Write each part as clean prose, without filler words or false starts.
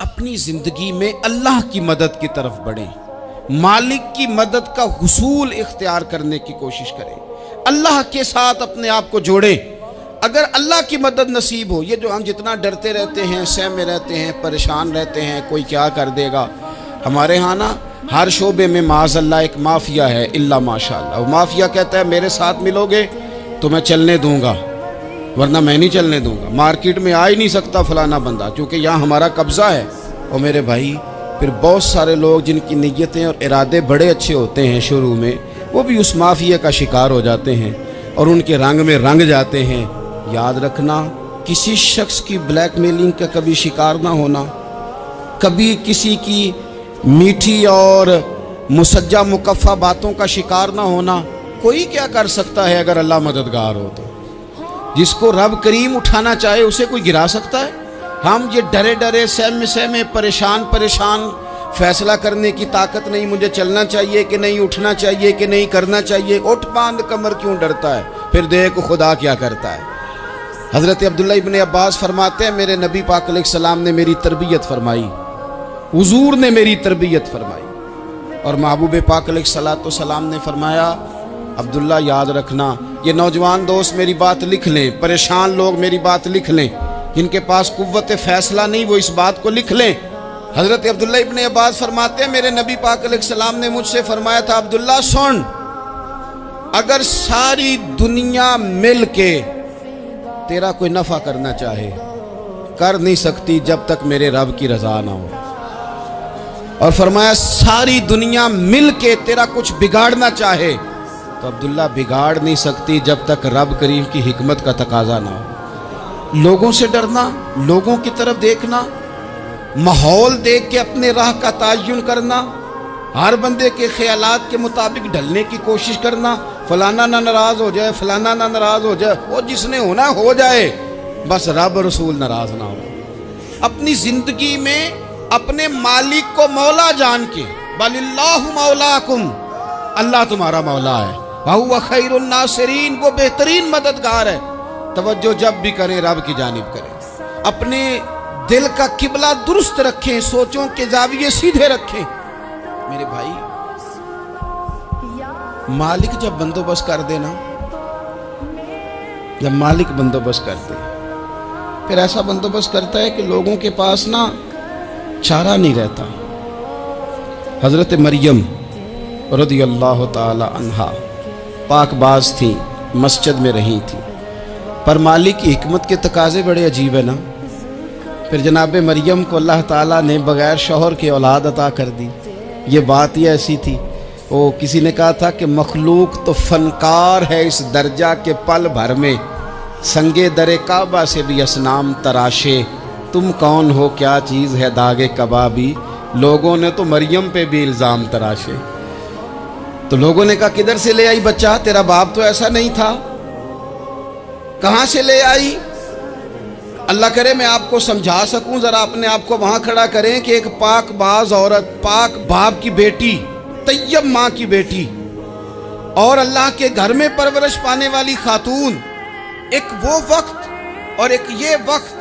اپنی زندگی میں اللہ کی مدد کی طرف بڑھیں، مالک کی مدد کا حصول اختیار کرنے کی کوشش کریں، اللہ کے ساتھ اپنے آپ کو جوڑیں۔ اگر اللہ کی مدد نصیب ہو، یہ جو ہم جتنا ڈرتے رہتے ہیں، سہمے رہتے ہیں، پریشان رہتے ہیں کوئی کیا کر دے گا، ہمارے ہاں نا ہر شعبے میں معاذ اللہ ایک مافیا ہے، الا ماشاءاللہ۔ وہ مافیا کہتا ہے میرے ساتھ ملو گے تو میں چلنے دوں گا، ورنہ میں نہیں چلنے دوں گا، مارکیٹ میں آ ہی نہیں سکتا فلانا بندہ، کیونکہ یہاں ہمارا قبضہ ہے۔ اور میرے بھائی پھر بہت سارے لوگ جن کی نیتیں اور ارادے بڑے اچھے ہوتے ہیں شروع میں، وہ بھی اس مافیا کا شکار ہو جاتے ہیں اور ان کے رنگ میں رنگ جاتے ہیں۔ یاد رکھنا، کسی شخص کی بلیک میلنگ کا کبھی شکار نہ ہونا، کبھی کسی کی میٹھی اور مسجع مکفہ باتوں کا شکار نہ ہونا۔ کوئی کیا کر سکتا ہے اگر اللہ مددگار ہو تو؟ جس کو رب کریم اٹھانا چاہے اسے کوئی گرا سکتا ہے؟ ہم یہ ڈرے ڈرے سہمے پریشان فیصلہ کرنے کی طاقت نہیں، مجھے چلنا چاہیے کہ نہیں، اٹھنا چاہیے کہ نہیں، کرنا چاہیے، اٹھ باندھ کمر کیوں ڈرتا ہے؟ پھر دیکھ خدا کیا کرتا ہے۔ حضرت عبداللہ ابن عباس فرماتے ہیں میرے نبی پاک علیہ السلام نے میری تربیت فرمائی، حضور نے میری تربیت فرمائی، اور محبوب پاک علیہ السلام نے فرمایا عبداللہ یاد رکھنا، یہ نوجوان دوست میری بات لکھ لیں، پریشان لوگ میری بات لکھ لیں، جن کے پاس قوت فیصلہ نہیں وہ اس بات کو لکھ لیں۔ حضرت عبداللہ ابن عباس فرماتے ہیں میرے نبی پاک علیہ السلام نے مجھ سے فرمایا تھا عبداللہ سن، اگر ساری دنیا مل کے تیرا کوئی نفع کرنا چاہے کر نہیں سکتی جب تک میرے رب کی رضا نہ ہو، اور فرمایا ساری دنیا مل کے تیرا کچھ بگاڑنا چاہے تو عبداللہ بگاڑ نہیں سکتی جب تک رب کریم کی حکمت کا تقاضا نہ ہو۔ لوگوں سے ڈرنا، لوگوں کی طرف دیکھنا، ماحول دیکھ کے اپنے راہ کا تعین کرنا، ہر بندے کے خیالات کے مطابق ڈھلنے کی کوشش کرنا، فلانا نہ ناراض ہو جائے، فلانا نہ ناراض ہو جائے، وہ جس نے ہونا ہو جائے، بس رب رسول ناراض نہ ہو۔ اپنی زندگی میں اپنے مالک کو مولا جان کے، بل اللہ مولاکم، اللہ تمہارا مولا ہے، وَهُوَ خَيْرُ النَّاصِرِينَ، وہ بہترین مددگار ہے۔ توجہ جب بھی کریں رب کی جانب کریں، اپنے دل کا قبلہ درست رکھیں، سوچوں کے زاویے سیدھے رکھیں۔ میرے بھائی مالک جب بندوبست کر دے نا، جب مالک بندوبست کر دے پھر ایسا بندوبست کرتا ہے کہ لوگوں کے پاس نا چارہ نہیں رہتا۔ حضرت مریم رضی اللہ تعالی عنہا پاک باز تھیں، مسجد میں رہی تھیں، پر مالک کی حکمت کے تقاضے بڑے عجیب ہیں نا۔ پھر جناب مریم کو اللہ تعالیٰ نے بغیر شوہر کے اولاد عطا کر دی۔ یہ بات ہی ایسی تھی، وہ کسی نے کہا تھا کہ مخلوق تو فنکار ہے اس درجہ کے پل بھر میں سنگے در کعبہ سے بھی اصنام تراشے، تم کون ہو کیا چیز ہے داغ کبابی، لوگوں نے تو مریم پہ بھی الزام تراشے۔ تو لوگوں نے کہا کدھر سے لے آئی بچہ، تیرا باپ تو ایسا نہیں تھا، کہاں سے لے آئی؟ اللہ کرے میں آپ کو سمجھا سکوں، ذرا اپنے آپ کو وہاں کھڑا کریں کہ ایک پاک باز عورت، پاک باپ کی بیٹی، طیب ماں کی بیٹی، اور اللہ کے گھر میں پرورش پانے والی خاتون، ایک وہ وقت اور ایک یہ وقت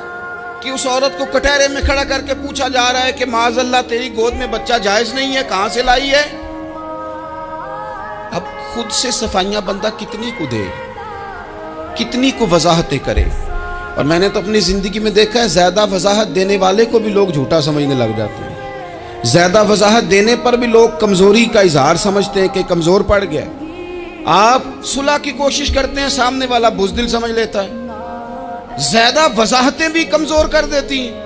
کہ اس عورت کو کٹہرے میں کھڑا کر کے پوچھا جا رہا ہے کہ معاذ اللہ تیری گود میں بچہ جائز نہیں ہے، کہاں سے لائی ہے؟ اب خود سے صفائیاں بندہ کتنی کو دے، کتنی کو وضاحتیں کرے۔ اور میں نے تو اپنی زندگی میں دیکھا ہے زیادہ وضاحت دینے والے کو بھی لوگ جھوٹا سمجھنے لگ جاتے ہیں، زیادہ وضاحت دینے پر بھی لوگ کمزوری کا اظہار سمجھتے ہیں کہ کمزور پڑ گیا۔ آپ صلح کی کوشش کرتے ہیں، سامنے والا بزدل سمجھ لیتا ہے، زیادہ وضاحتیں بھی کمزور کر دیتی ہیں۔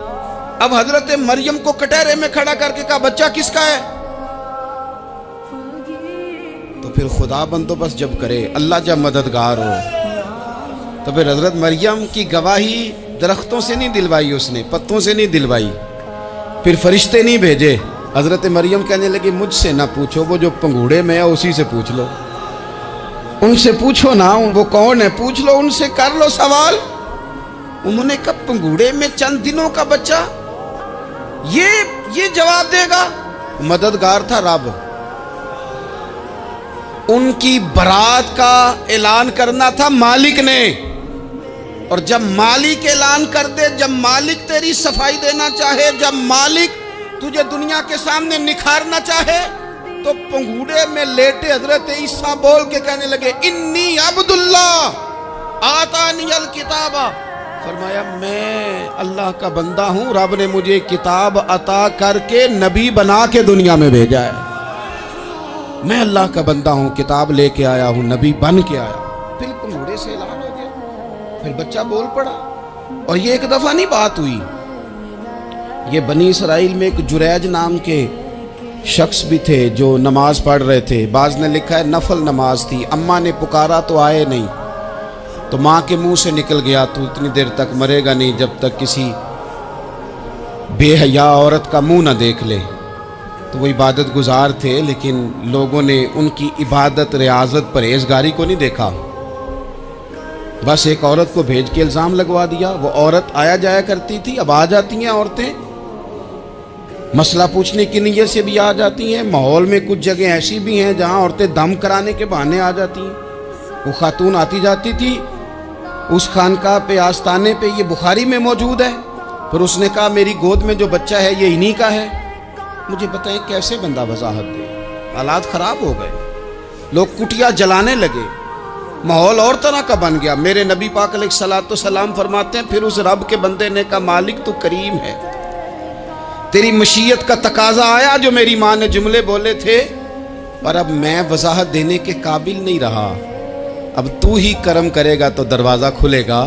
اب حضرت مریم کو کٹہرے میں کھڑا کر کے کہا بچہ کس کا ہے؟ تو پھر خدا بندوبست جب کرے، اللہ جب مددگار ہو، تو پھر حضرت مریم کی گواہی درختوں سے نہیں دلوائی، اس نے پتوں سے نہیں دلوائی، پھر فرشتے نہیں بھیجے۔ حضرت مریم کہنے لگی مجھ سے نہ پوچھو، وہ جو پنگوڑے میں ہے اسی سے پوچھ لو، ان سے پوچھو نا، وہ کون ہے پوچھ لو، ان سے کر لو سوال۔ انہوں نے کہا پنگوڑے میں چند دنوں کا بچہ، یہ جواب دے گا؟ مددگار تھا رب، ان کی برات کا اعلان کرنا تھا مالک نے، اور جب مالک اعلان کر دے، جب مالک تیری صفائی دینا چاہے، جب مالک تجھے دنیا کے سامنے نکھارنا چاہے، تو پنگوڑے میں لیٹے حضرت عیسیٰ بول کے کہنے لگے انی عبداللہ آتانی الکتاب، فرمایا میں اللہ کا بندہ ہوں، رب نے مجھے کتاب عطا کر کے نبی بنا کے دنیا میں بھیجا ہے، میں اللہ کا بندہ ہوں، کتاب لے کے آیا ہوں، نبی بن کے آیا ہوں۔ پھر پنگوڑے سے اعلان ہو گیا، پھر بچہ بول پڑا۔ اور یہ ایک دفعہ نہیں بات ہوئی، یہ بنی اسرائیل میں ایک جریج نام کے شخص بھی تھے جو نماز پڑھ رہے تھے، بعض نے لکھا ہے نفل نماز تھی، اماں نے پکارا تو آئے نہیں، تو ماں کے منہ سے نکل گیا تو اتنی دیر تک مرے گا نہیں جب تک کسی بے حیا عورت کا منہ نہ دیکھ لے۔ تو وہ عبادت گزار تھے، لیکن لوگوں نے ان کی عبادت، ریاضت، پرہیزگاری کو نہیں دیکھا، بس ایک عورت کو بھیج کے الزام لگوا دیا۔ وہ عورت آیا جایا کرتی تھی، اب آ جاتی ہیں عورتیں، مسئلہ پوچھنے کی نیت سے بھی آ جاتی ہیں۔ ماحول میں کچھ جگہ ایسی بھی ہیں جہاں عورتیں دم کرانے کے بہانے آ جاتی ہیں۔ وہ خاتون آتی جاتی تھی اس خانقاہ پہ، آستانے پہ، یہ بخاری میں موجود ہے، پھر اس نے کہا میری گود میں جو بچہ ہے یہ انہی کا ہے۔ مجھے بتائیں کیسے بندہ وضاحت دے؟ حالات خراب ہو گئے، لوگ کٹیا جلانے لگے، ماحول اور طرح کا بن گیا۔ میرے نبی پاک علیہ الصلوۃ والسلام فرماتے ہیں پھر اس رب کے بندے نے کہا مالک تو کریم ہے، تیری مشیت کا تقاضا آیا جو میری ماں نے جملے بولے تھے، پر اب میں وضاحت دینے کے قابل نہیں رہا، اب تو ہی کرم کرے گا تو دروازہ کھلے گا۔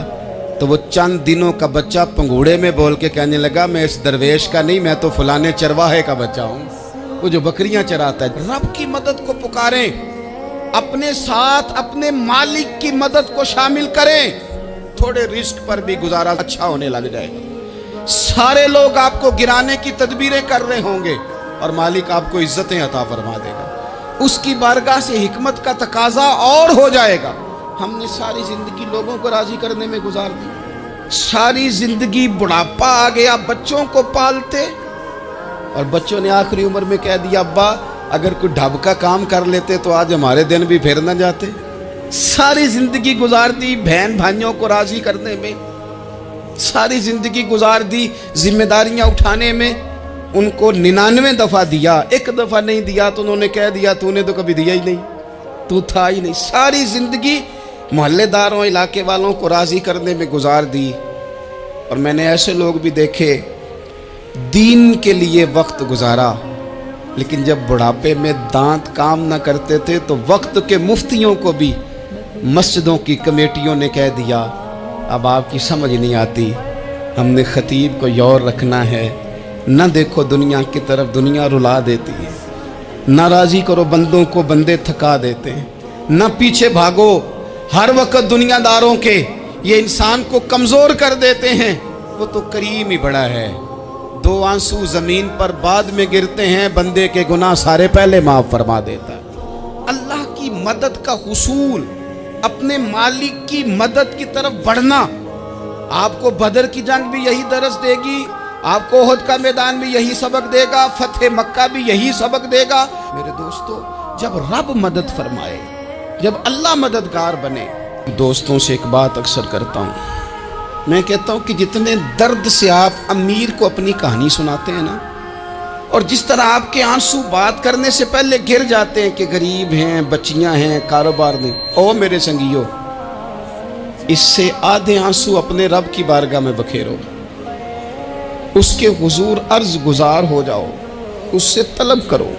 تو وہ چند دنوں کا بچہ پنگوڑے میں بول کے کہنے لگا میں اس درویش کا نہیں، میں تو فلانے چرواہے کا بچہ ہوں، وہ جو بکریاں چراتا ہے۔ رب کی مدد کو پکاریں، اپنے ساتھ اپنے مالک کی مدد کو شامل کریں، تھوڑے رزق پر بھی گزارا اچھا ہونے لگ جائے گا۔ سارے لوگ آپ کو گرانے کی تدبیریں کر رہے ہوں گے اور مالک آپ کو عزتیں عطا فرما دے گا، اس کی بارگاہ سے حکمت کا تقاضا اور ہو جائے گا۔ ہم نے ساری زندگی لوگوں کو راضی کرنے میں گزار دی، ساری زندگی بڑھاپا آ گیا بچوں کو پالتے، اور بچوں نے آخری عمر میں کہہ دیا ابا اگر کوئی ڈھب کا کام کر لیتے تو آج ہمارے دن بھی پھر نہ جاتے۔ ساری زندگی گزار دی بہن بھائیوں کو راضی کرنے میں، ساری زندگی گزار دی ذمہ داریاں اٹھانے میں، ان کو 99 دفعہ دیا، ایک دفعہ نہیں دیا تو انہوں نے کہہ دیا تو نے تو کبھی دیا ہی نہیں، تو تھا ہی نہیں۔ ساری زندگی محلے داروں، علاقے والوں کو راضی کرنے میں گزار دی۔ اور میں نے ایسے لوگ بھی دیکھے دین کے لیے وقت گزارا، لیکن جب بڑھاپے میں دانت کام نہ کرتے تھے تو وقت کے مفتیوں کو بھی مسجدوں کی کمیٹیوں نے کہہ دیا اب آپ کی سمجھ نہیں آتی، ہم نے خطیب کو یور رکھنا ہے، نہ دیکھو دنیا کی طرف، دنیا رلا دیتی ہے، نہ راضی کرو بندوں کو، بندے تھکا دیتے ہیں، نہ پیچھے بھاگو ہر وقت دنیا داروں کے، یہ انسان کو کمزور کر دیتے ہیں۔ وہ تو کریم ہی بڑا ہے، 2 آنسو زمین پر بعد میں گرتے ہیں، بندے کے گناہ سارے پہلے معاف فرما دیتا ہے۔ اللہ کی مدد کا حصول، اپنے مالک کی مدد کی طرف بڑھنا، آپ کو بدر کی جنگ بھی یہی درس دے گی، آپ کو احد کا میدان بھی یہی سبق دے گا، فتح مکہ بھی یہی سبق دے گا۔ میرے دوستو جب رب مدد فرمائے، جب اللہ مددگار بنے، دوستوں سے ایک بات اکثر کرتا ہوں، میں کہتا ہوں کہ جتنے درد سے آپ امیر کو اپنی کہانی سناتے ہیں نا، اور جس طرح آپ کے آنسو بات کرنے سے پہلے گر جاتے ہیں کہ غریب ہیں، بچیاں ہیں، کاروبار نہیں، او میرے سنگیو، اس سے آدھے آنسو اپنے رب کی بارگاہ میں بکھیرو، اس کے حضور عرض گزار ہو جاؤ، اس سے طلب کرو۔